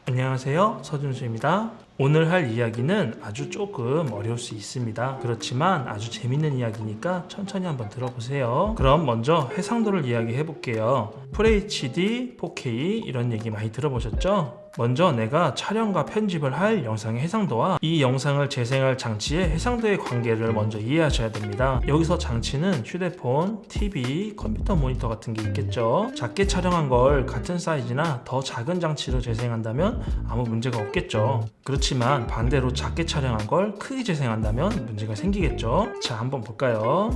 안녕하세요, 서준수입니다. 오늘 할 이야기는 아주 조금 어려울 수 있습니다. 그렇지만 아주 재밌는 이야기니까 천천히 한번 들어보세요. 그럼 먼저 해상도를 이야기해 볼게요. FHD, 4K 이런 얘기 많이 들어보셨죠? 먼저 내가 촬영과 편집을 할 영상의 해상도와 이 영상을 재생할 장치의 해상도의 관계를 먼저 이해하셔야 됩니다. 여기서 장치는 휴대폰, TV, 컴퓨터 모니터 같은 게 있겠죠. 작게 촬영한 걸 같은 사이즈나 더 작은 장치로 재생한다면 아무 문제가 없겠죠. 그렇지만 반대로 작게 촬영한 걸 크게 재생한다면 문제가 생기겠죠. 자, 한번 볼까요?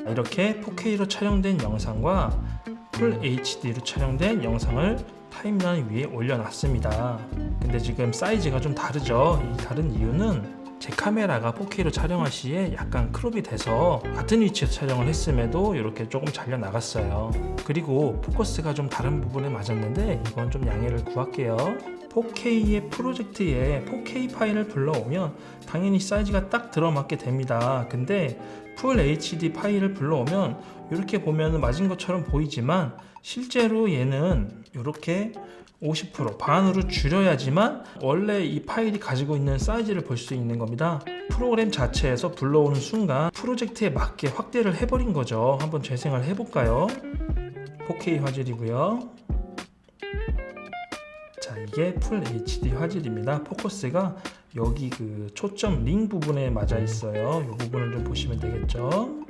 이렇게 4K로 촬영된 영상과 풀 HD로 촬영된 영상을 타임라인 위에 올려놨습니다. 근데 지금 사이즈가 좀 다르죠. 이 다른 이유는 제 카메라가 4K로 촬영할 시에 약간 크롭이 돼서 같은 위치에서 촬영을 했음에도 이렇게 조금 잘려 나갔어요. 그리고 포커스가 좀 다른 부분에 맞았는데 이건 좀 양해를 구할게요. 4K의 프로젝트에 4K 파일을 불러오면 당연히 사이즈가 딱 들어맞게 됩니다. 근데 풀 HD 파일을 불러오면 이렇게 보면 맞은 것처럼 보이지만 실제로 얘는 이렇게 50% 반으로 줄여야지만 원래 이 파일이 가지고 있는 사이즈를 볼 수 있는 겁니다. 프로그램 자체에서 불러오는 순간 프로젝트에 맞게 확대를 해버린 거죠. 한번 재생을 해볼까요? 4K 화질이고요. 자, 이게 풀 HD 화질입니다. 포커스가 여기 그 초점 링 부분에 맞아 있어요. 이 부분을 좀 보시면 되겠죠.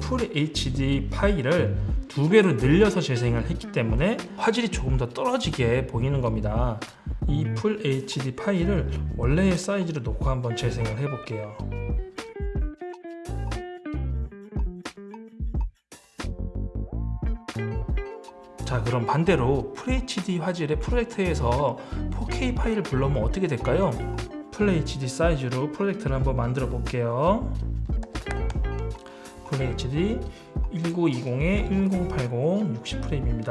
풀 HD 파일을 2배로 늘려서 재생을 했기 때문에 화질이 조금 더 떨어지게 보이는 겁니다. 이 풀 HD 파일을 원래의 사이즈로 놓고 한번 재생을 해볼게요. 자, 그럼 반대로 FHD 화질의 프로젝트에서 4K 파일을 불러오면 어떻게 될까요? FHD 사이즈로 프로젝트를 한번 만들어 볼게요. FHD 1920에 1080 60프레임입니다.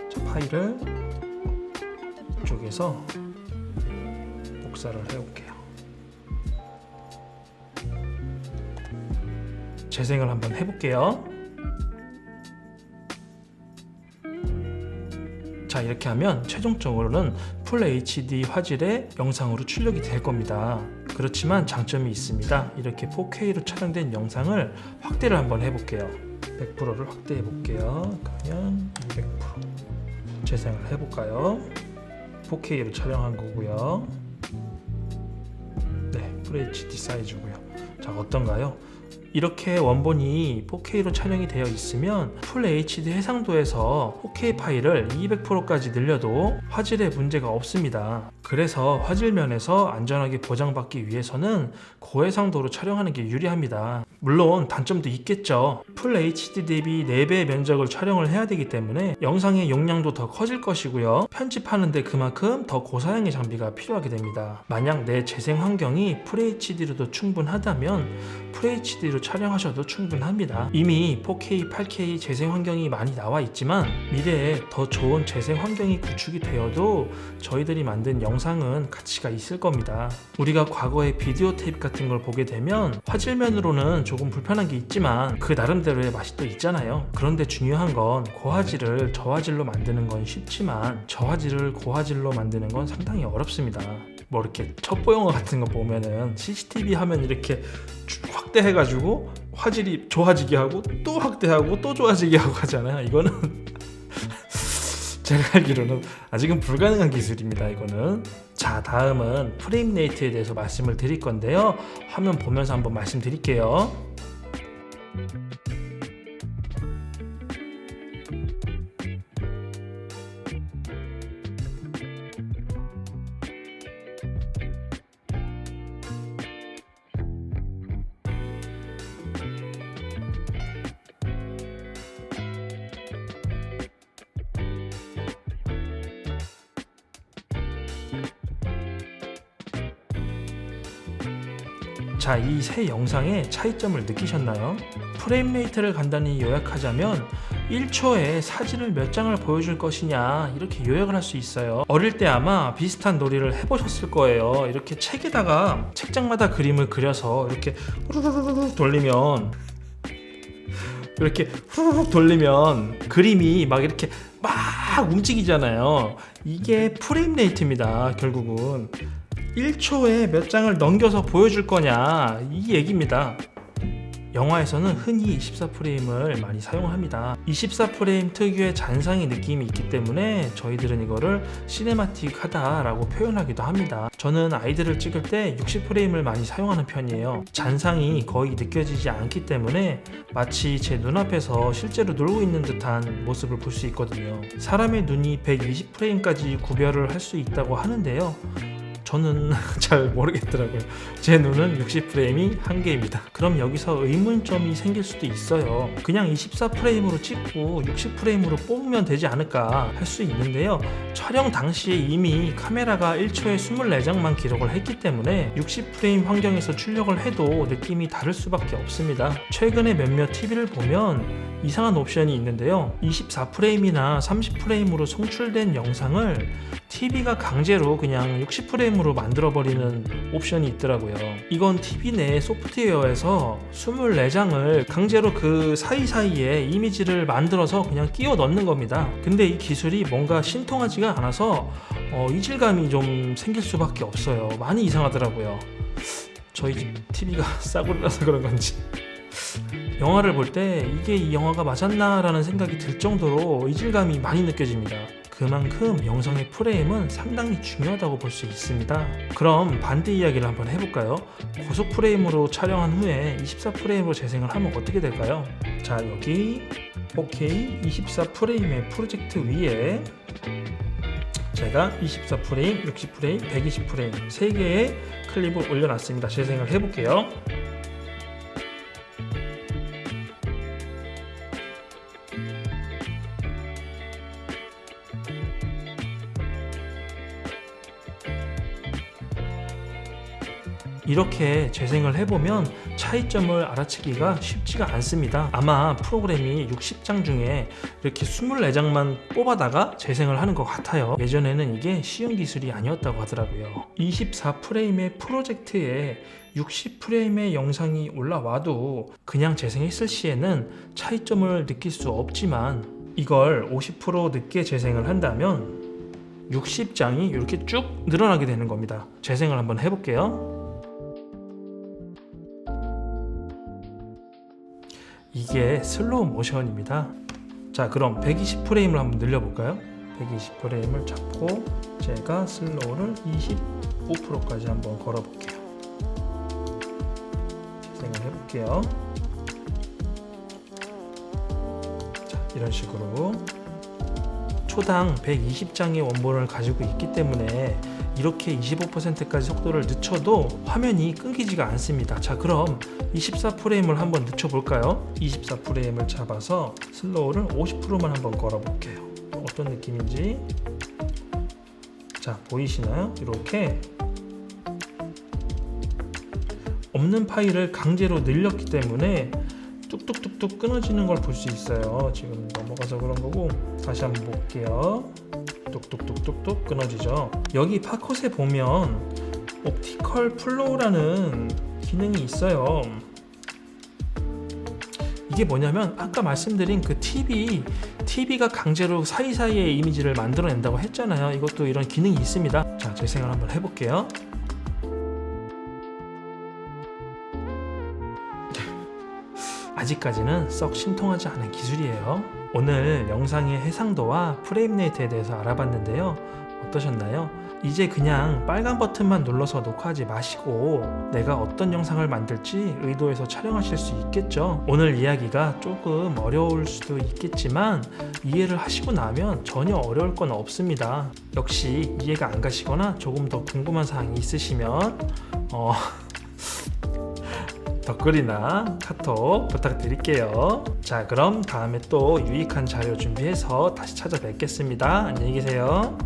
자, 파일을 이쪽에서 복사를 해볼게요. 재생을 한번 해볼게요. 자, 이렇게 하면 최종적으로는 풀 HD 화질의 영상으로 출력이 될 겁니다. 그렇지만 장점이 있습니다. 이렇게 4K로 촬영된 영상을 확대를 한번 해볼게요. 100%를 확대해 볼게요. 그러면 200% 재생을 해볼까요? 4K로 촬영한 거고요. 네, 풀 HD 사이즈고요. 자, 어떤가요? 이렇게 원본이 4K로 촬영이 되어 있으면 풀 HD 해상도에서 4K 파일을 200%까지 늘려도 화질에 문제가 없습니다. 그래서 화질 면에서 안전하게 보장받기 위해서는 고해상도로 촬영하는 게 유리합니다. 물론 단점도 있겠죠. 풀 HD 대비 4배의 면적을 촬영을 해야 되기 때문에 영상의 용량도 더 커질 것이고요. 편집하는데 그만큼 더 고사양의 장비가 필요하게 됩니다. 만약 내 재생 환경이 풀 HD로도 충분하다면 풀 HD로 촬영하셔도 충분합니다. 이미 4K, 8K 재생 환경이 많이 나와 있지만 미래에 더 좋은 재생 환경이 구축이 되어도 저희들이 만든 영상은 가치가 있을 겁니다. 우리가 과거에 비디오 테이프 같은 걸 보게 되면 화질면으로는 조금 불편한 게 있지만 그 나름대로의 맛이 또 있잖아요. 그런데 중요한 건 고화질을 저화질로 만드는 건 쉽지만 저화질을 고화질로 만드는 건 상당히 어렵습니다. 뭐 이렇게 첩보 영화 같은 거 보면은 CCTV 하면 이렇게 확대해가지고 화질이 좋아지게 하고 또 확대하고 또 좋아지게 하고 하잖아요. 이거는 제가 알기로는 아직은 불가능한 기술입니다. 이거는. 자, 다음은 프레임 레이트에 대해서 말씀을 드릴 건데요. 화면 보면서 한번 말씀드릴게요. 자, 이 세 영상의 차이점을 느끼셨나요? 프레임 레이트를 간단히 요약하자면 1초에 사진을 몇 장을 보여줄 것이냐 이렇게 요약을 할 수 있어요. 어릴 때 아마 비슷한 놀이를 해보셨을 거예요. 이렇게 책에다가 책장마다 그림을 그려서 이렇게 후루루루 돌리면 이렇게 후루룩 돌리면 그림이 막 이렇게 막 막 움직이잖아요. 이게 프레임 레이트입니다. 결국은 1초에 몇 장을 넘겨서 보여줄 거냐 이 얘기입니다. 영화에서는 흔히 24프레임을 많이 사용합니다. 24프레임 특유의 잔상의 느낌이 있기 때문에 저희들은 이거를 시네마틱하다라고 표현하기도 합니다. 저는 아이들을 찍을 때 60프레임을 많이 사용하는 편이에요. 잔상이 거의 느껴지지 않기 때문에 마치 제 눈앞에서 실제로 놀고 있는 듯한 모습을 볼 수 있거든요. 사람의 눈이 120프레임까지 구별을 할 수 있다고 하는데요. 저는 잘 모르겠더라고요. 제 눈은 60프레임이 한계입니다. 그럼 여기서 의문점이 생길 수도 있어요. 그냥 24프레임으로 찍고 60프레임으로 뽑으면 되지 않을까 할 수 있는데요. 촬영 당시에 이미 카메라가 1초에 24장만 기록을 했기 때문에 60프레임 환경에서 출력을 해도 느낌이 다를 수밖에 없습니다. 최근에 몇몇 TV를 보면 이상한 옵션이 있는데요. 24프레임이나 30프레임으로 송출된 영상을 TV가 강제로 그냥 60프레임으로 만들어버리는 옵션이 있더라고요. 이건 TV 내 소프트웨어에서 24장을 강제로 그 사이사이에 이미지를 만들어서 그냥 끼워 넣는 겁니다. 근데 이 기술이 뭔가 신통하지가 않아서 이질감이 좀 생길 수밖에 없어요. 많이 이상하더라고요. 저희 집 TV가 싸구려라서 그런 건지. 영화를 볼 때 이게 이 영화가 맞았나 라는 생각이 들 정도로 이질감이 많이 느껴집니다. 그만큼 영상의 프레임은 상당히 중요하다고 볼 수 있습니다. 그럼 반대 이야기를 한번 해볼까요? 고속 프레임으로 촬영한 후에 24프레임으로 재생을 하면 어떻게 될까요? 자, 여기 4K 24프레임의 프로젝트 위에 제가 24프레임, 60프레임, 120프레임 3개의 클립을 올려놨습니다. 재생을 해볼게요. 이렇게 재생을 해보면 차이점을 알아채기가 쉽지가 않습니다. 아마 프로그램이 60장 중에 이렇게 24장만 뽑아다가 재생을 하는 것 같아요. 예전에는 이게 쉬운 기술이 아니었다고 하더라고요. 24프레임의 프로젝트에 60프레임의 영상이 올라와도 그냥 재생했을 시에는 차이점을 느낄 수 없지만 이걸 50% 늦게 재생을 한다면 60장이 이렇게 쭉 늘어나게 되는 겁니다. 재생을 한번 해볼게요. 이게 슬로우 모션입니다. 자, 그럼 120프레임을 한번 늘려볼까요? 120프레임을 잡고 제가 슬로우를 25%까지 한번 걸어볼게요. 재생을 해볼게요. 자, 이런 식으로 초당 120장의 원본을 가지고 있기 때문에 이렇게 25%까지 속도를 늦춰도 화면이 끊기지가 않습니다. 자, 그럼 24프레임을 한번 늦춰볼까요? 24프레임을 잡아서 슬로우를 50%만 한번 걸어볼게요. 어떤 느낌인지. 자, 보이시나요? 이렇게 없는 파일을 강제로 늘렸기 때문에 뚝뚝뚝뚝 끊어지는 걸 볼 수 있어요. 지금 넘어가서 그런 거고 다시 한번 볼게요. 뚝뚝뚝뚝뚝 끊어지죠. 여기 팝컷에 보면 옵티컬 플로우라는 기능이 있어요. 이게 뭐냐면 아까 말씀드린 그 TV가 강제로 사이사이에 이미지를 만들어낸다고 했잖아요. 이것도 이런 기능이 있습니다. 자, 재생을 한번 해볼게요. 아직까지는 썩 신통하지 않은 기술이에요. 오늘 영상의 해상도와 프레임 레이트에 대해서 알아봤는데요. 어떠셨나요? 이제 그냥 빨간 버튼만 눌러서 녹화하지 마시고 내가 어떤 영상을 만들지 의도해서 촬영하실 수 있겠죠. 오늘 이야기가 조금 어려울 수도 있겠지만 이해를 하시고 나면 전혀 어려울 건 없습니다. 역시 이해가 안 가시거나 조금 더 궁금한 사항이 있으시면 댓글이나 카톡 부탁드릴게요. 자, 그럼 다음에 또 유익한 자료 준비해서 다시 찾아뵙겠습니다. 안녕히 계세요.